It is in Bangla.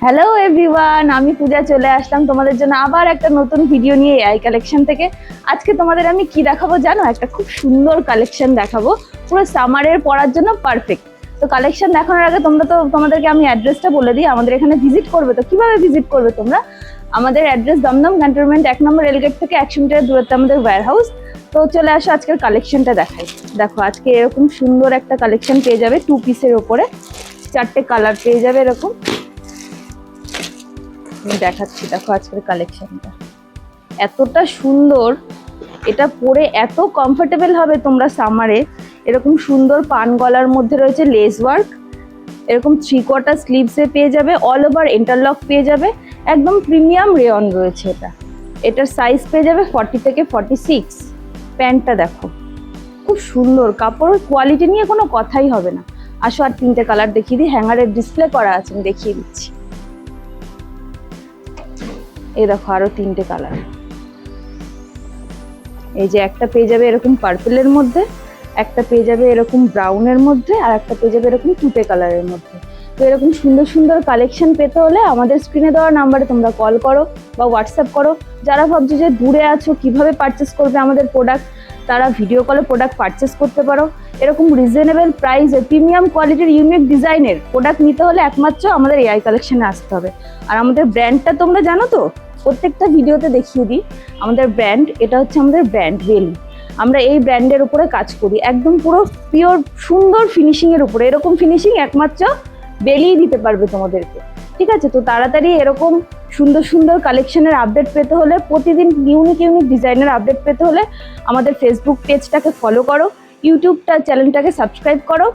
হ্যালো এভরিওয়ান, আমি পূজা চলে আসলাম তোমাদের জন্য আবার একটা নতুন ভিডিও নিয়ে এআই কালেকশন থেকে। আজকে তোমাদের আমি কি দেখাবো জানো? একটা খুব সুন্দর কালেকশন দেখাবো, পুরো সামারের পরার জন্য পারফেক্ট। তো কালেকশন দেখানোর আগে তোমাদেরকে আমি অ্যাড্রেসটা বলে দিই। আমাদের এখানে ভিজিট করবে, তো কিভাবে ভিজিট করবে তোমরা? আমাদের অ্যাড্রেস দমদম ক্যান্টনমেন্ট 1 নম্বর রেলগেট থেকে 100 মিটার দূরত্বে আমাদের ওয়্যার হাউস। তো চলে আসো, আজকের কালেকশনটা দেখাই। দেখো, আজকে এরকম সুন্দর একটা কালেকশন পেয়ে যাবে 2 পিসের ওপরে। 4টে কালার পেয়ে যাবে এরকম। আমি দেখাচ্ছি, দেখো আজকের কালেকশনটা এতটা সুন্দর, এটা পরে এত কমফোর্টেবল হবে তোমরা সামারে। এরকম সুন্দর পান গলার মধ্যে রয়েছে লেস ওয়ার্ক, এরকম 3/4 স্লিভসে পেয়ে যাবে, অল ওভার ইন্টারলক পেয়ে যাবে, একদম প্রিমিয়াম রেয়ন রয়েছে এটা। এটার সাইজ পেয়ে যাবে 40 থেকে 46। প্যান্টটা দেখো খুব সুন্দর, কাপড়ের কোয়ালিটি নিয়ে কোনো কথাই হবে না। আসো আর 3টে কালার দেখিয়ে দিই, হ্যাঙ্গারের ডিসপ্লে করা আছে, আমি দেখিয়ে দিচ্ছি। এই দেখো আরো 3টে কালার। এই যে একটা পেয়ে যাবে এরকম পার্পলের মধ্যে, একটা পেয়ে যাবে এরকম ব্রাউনের মধ্যে, আর একটা পেয়ে যাবে এরকম তুঁতে কালারের মধ্যে। তো এরকম সুন্দর সুন্দর কালেকশন পেতে হলে আমাদের স্ক্রিনে দেওয়া নাম্বারে তোমরা কল করো বা হোয়াটসঅ্যাপ করো। যারা ভাবছো যে দূরে আছো কিভাবে পারচেস করবে আমাদের প্রোডাক্ট, তারা ভিডিও কলে প্রোডাক্ট পারচেস করতে পারো। এরকম রিজনেবল প্রাইসে প্রিমিয়াম কোয়ালিটির ইউনিক ডিজাইনের প্রোডাক্ট নিতে হলে একমাত্র আমাদের এআই কালেকশনে আসতে হবে। আর আমাদের ব্র্যান্ডটা তোমরা জানো তো, প্রত্যেকটা ভিডিওতে দেখিয়ে দিই। আমাদের ব্র্যান্ড, এটা হচ্ছে আমাদের ব্র্যান্ড বেলি। আমরা এই ব্র্যান্ডের উপরে কাজ করি, একদম পুরো পিওর সুন্দর ফিনিশিংয়ের উপরে। এরকম ফিনিশিং একমাত্র বেলি দিতে পারবে তোমাদেরকে, ঠিক আছে? তো তাড়াতাড়ি এরকম সুন্দর সুন্দর কালেকশনের আপডেট পেতে হলে, প্রতিদিন ইউনিক ইউনিক ডিজাইনের আপডেট পেতে হলে আমাদের ফেসবুক পেজটাকে ফলো করো, ইউটিউবটা চ্যানেলটাকে সাবস্ক্রাইব করো।